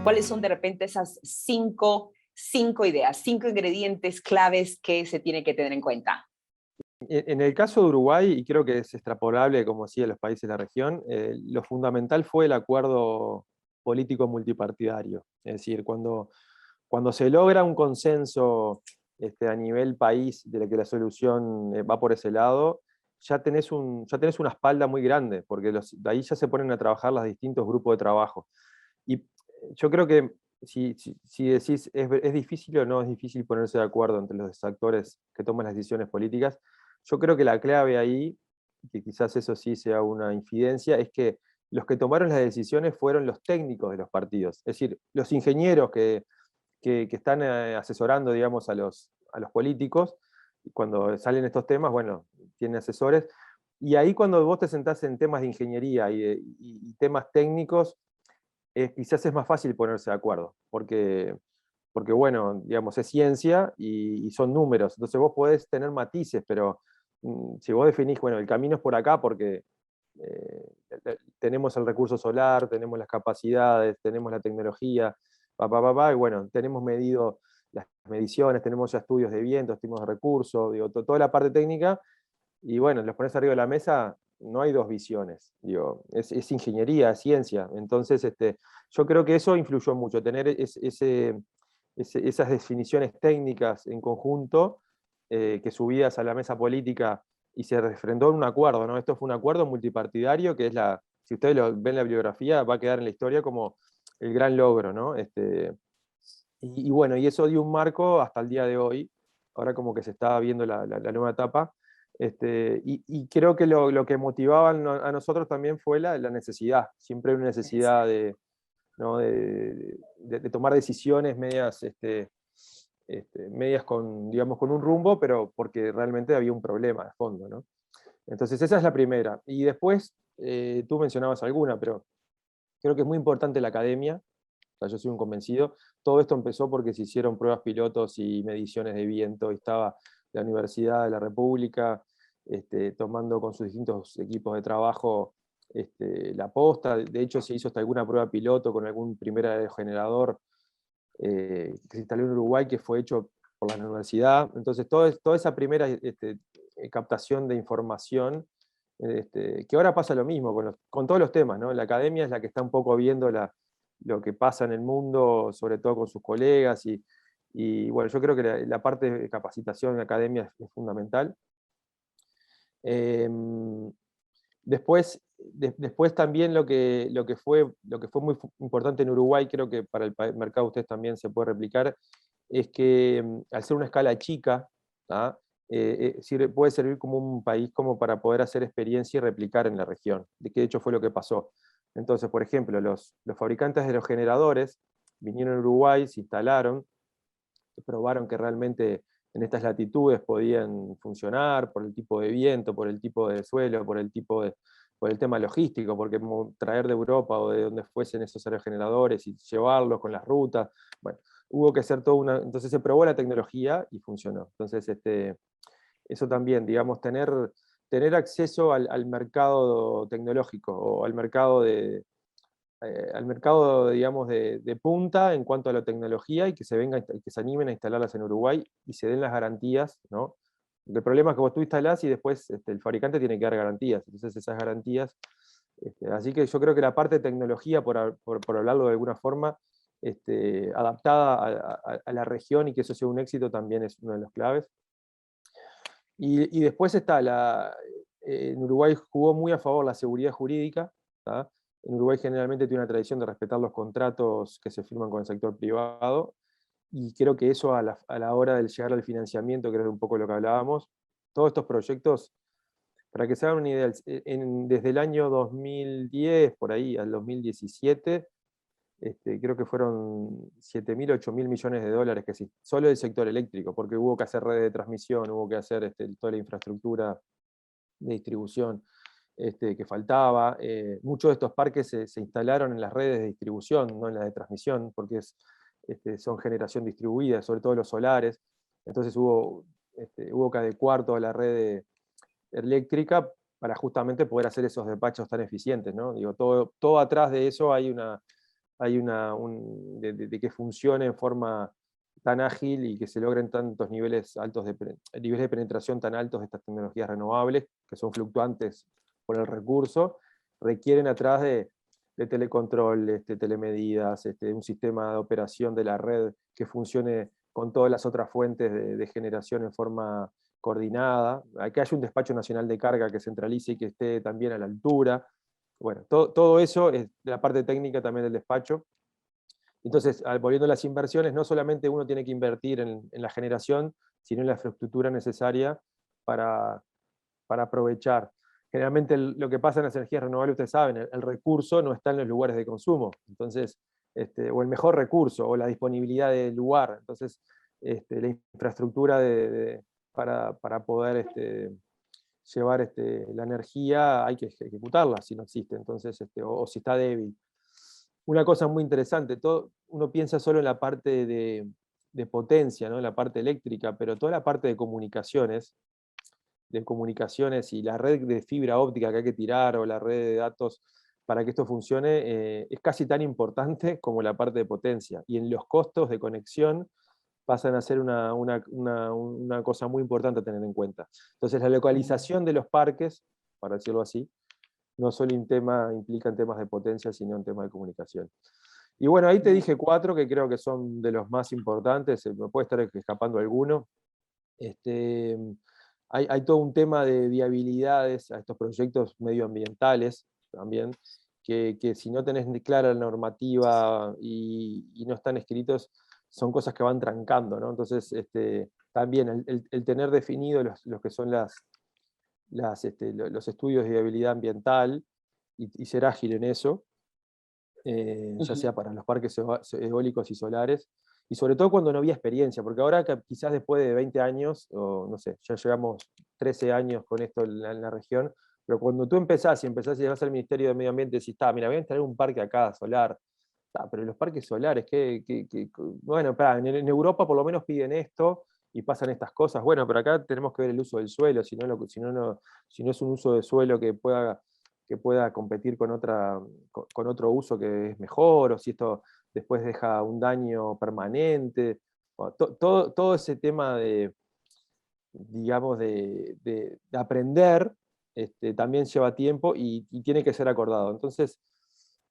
¿Cuáles son de repente esas cinco ideas, cinco ingredientes claves que se tiene que tener en cuenta? En el caso de Uruguay, y creo que es extrapolable, como decía, a los países de la región, lo fundamental fue el acuerdo político multipartidario. Es decir, cuando se logra un consenso a nivel país de que la solución va por ese lado, ya tenés una espalda muy grande, porque de ahí ya se ponen a trabajar los distintos grupos de trabajo. Y yo creo que si decís es difícil o no es difícil ponerse de acuerdo entre los actores que toman las decisiones políticas, yo creo que la clave ahí, que quizás eso sí sea una infidencia, es que los que tomaron las decisiones fueron los técnicos de los partidos, es decir, los ingenieros que están asesorando, digamos, a los políticos, y cuando salen estos temas, bueno, tienen asesores, y ahí cuando vos te sentás en temas de ingeniería y temas técnicos, quizás es más fácil ponerse de acuerdo, porque bueno, digamos, es ciencia y son números, entonces vos podés tener matices, pero si vos definís, bueno, el camino es por acá porque tenemos el recurso solar, tenemos las capacidades, tenemos la tecnología, y bueno, tenemos medido las mediciones, tenemos ya estudios de viento, estudios de recursos, digo, toda la parte técnica, y bueno, los pones arriba de la mesa, no hay dos visiones, digo, es ingeniería, es ciencia, entonces yo creo que eso influyó mucho, tener esas definiciones técnicas en conjunto, que subidas a la mesa política y se refrendó en un acuerdo, ¿no? Esto fue un acuerdo multipartidario que si ustedes lo ven en la bibliografía, va a quedar en la historia como el gran logro, ¿no? Y bueno, y eso dio un marco hasta el día de hoy, ahora como que se está viendo la nueva etapa, y creo que lo que motivaba a nosotros también fue la necesidad, siempre hay una necesidad ¿no? de tomar decisiones medias con, digamos, con un rumbo, pero porque realmente había un problema de fondo, ¿no? Entonces esa es la primera. Y después, tú mencionabas alguna, pero creo que es muy importante la academia, o sea, yo soy un convencido. Todo esto empezó porque se hicieron pruebas pilotos y mediciones de viento, y estaba la Universidad de la República tomando con sus distintos equipos de trabajo la posta. De hecho, se hizo hasta alguna prueba piloto con algún primer aerogenerador que se instaló en Uruguay, que fue hecho por la universidad. Entonces, toda esa primera captación de información, que ahora pasa lo mismo con todos los temas, ¿no? La academia es la que está un poco viendo lo que pasa en el mundo, sobre todo con sus colegas, y bueno, yo creo que la parte de capacitación en la academia es fundamental. Después también lo que fue muy importante en Uruguay, creo que para el mercado ustedes también se puede replicar, es que al ser una escala chica, ¿tá? Puede servir como un país como para poder hacer experiencia y replicar en la región, de que de hecho fue lo que pasó. Entonces, por ejemplo, los fabricantes de los generadores vinieron a Uruguay, se instalaron, probaron que realmente en estas latitudes podían funcionar por el tipo de viento, por el tipo de suelo, por el tema logístico, porque traer de Europa o de donde fuesen esos aerogeneradores y llevarlos con las rutas, bueno, hubo que hacer entonces se probó la tecnología y funcionó. Entonces, eso también, digamos, tener acceso al mercado tecnológico o al mercado, digamos, de punta en cuanto a la tecnología, y que se animen a instalarlas en Uruguay y se den las garantías, ¿no? El problema es que vos tú instalás y después el fabricante tiene que dar garantías, entonces esas garantías, así que yo creo que la parte de tecnología, por hablarlo de alguna forma, adaptada a la región, y que eso sea un éxito, también es uno de los claves. Y después en Uruguay jugó muy a favor la seguridad jurídica, ¿tá? En Uruguay generalmente tiene una tradición de respetar los contratos que se firman con el sector privado, y creo que eso a la hora de llegar al financiamiento, que era un poco lo que hablábamos, todos estos proyectos, para que se hagan una idea, desde el año 2010, por ahí, al 2017, creo que fueron 7.000, 8.000 millones de dólares, solo del sector eléctrico, porque hubo que hacer redes de transmisión, hubo que hacer toda la infraestructura de distribución que faltaba. Muchos de estos parques se instalaron en las redes de distribución, no en las de transmisión, porque son generación distribuida, sobre todo los solares. Entonces hubo que adecuar toda la red eléctrica para justamente poder hacer esos despachos tan eficientes, ¿no? Digo, todo atrás de eso hay hay de que funcione en forma tan ágil y que se logren tantos niveles altos niveles de penetración tan altos de estas tecnologías renovables, que son fluctuantes por el recurso, requieren atrás de telecontrol, telemedidas, un sistema de operación de la red que funcione con todas las otras fuentes de generación en forma coordinada, que haya un despacho nacional de carga que centralice y que esté también a la altura. Bueno, todo eso es de la parte técnica también del despacho. Entonces, volviendo a las inversiones, no solamente uno tiene que invertir en la generación, sino en la infraestructura necesaria para aprovechar. Generalmente lo que pasa en las energías renovables, ustedes saben, el recurso no está en los lugares de consumo, entonces, o el mejor recurso, o la disponibilidad del lugar. Entonces, la infraestructura para poder llevar la energía hay que ejecutarla si no existe, entonces, o si está débil. Una cosa muy interesante, uno piensa solo en la parte de potencia, ¿no? En la parte eléctrica, pero toda la parte de comunicaciones y la red de fibra óptica que hay que tirar, o la red de datos para que esto funcione, es casi tan importante como la parte de potencia. Y en los costos de conexión pasan a ser una cosa muy importante a tener en cuenta. Entonces, la localización de los parques, para decirlo así, no solo implican temas de potencia, sino en temas de comunicación. Y bueno, ahí te dije 4 que creo que son de los más importantes, me puede estar escapando alguno. Hay todo un tema de viabilidades a estos proyectos medioambientales también, que si no tenés clara la normativa y no están escritos, son cosas que van trancando, ¿no? Entonces, también el tener definido los que son los estudios de viabilidad ambiental y ser ágil en eso, ya sea para los parques eólicos y solares, y sobre todo cuando no había experiencia, porque ahora quizás después de 20 años, o no sé, ya llevamos 13 años con esto en la región, pero cuando tú empezás y llegas al Ministerio de Medio Ambiente y decís, mira, voy a instalar un parque acá solar, pero los parques solares, bueno, en Europa por lo menos piden esto y pasan estas cosas, bueno, pero acá tenemos que ver el uso del suelo, si no es un uso de suelo que pueda competir con otro uso que es mejor, o si esto después deja un daño permanente. Bueno, todo ese tema digamos, de aprender, también lleva tiempo y tiene que ser acordado. Entonces,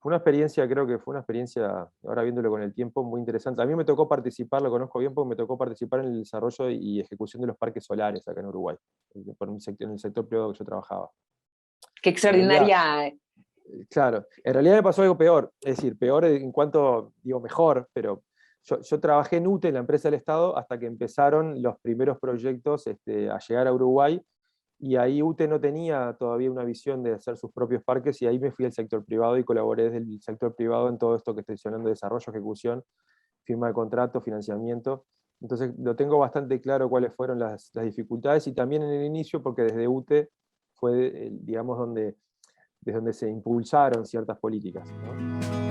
creo que fue una experiencia, ahora viéndolo con el tiempo, muy interesante. A mí me tocó participar, lo conozco bien porque me tocó participar en el desarrollo y ejecución de los parques solares acá en Uruguay, en el sector privado que yo trabajaba. Qué En realidad, extraordinaria. claro, en realidad me pasó algo peor, es decir, peor en cuanto, digo, mejor, pero yo trabajé en UTE, en la empresa del Estado, hasta que empezaron los primeros proyectos a llegar a Uruguay, y ahí UTE no tenía todavía una visión de hacer sus propios parques, y ahí me fui al sector privado y colaboré desde el sector privado en todo esto que estoy mencionando: desarrollo, ejecución, firma de contrato, financiamiento. Entonces lo tengo bastante claro cuáles fueron las dificultades, y también en el inicio, porque desde UTE fue, digamos, desde donde se impulsaron ciertas políticas, ¿no?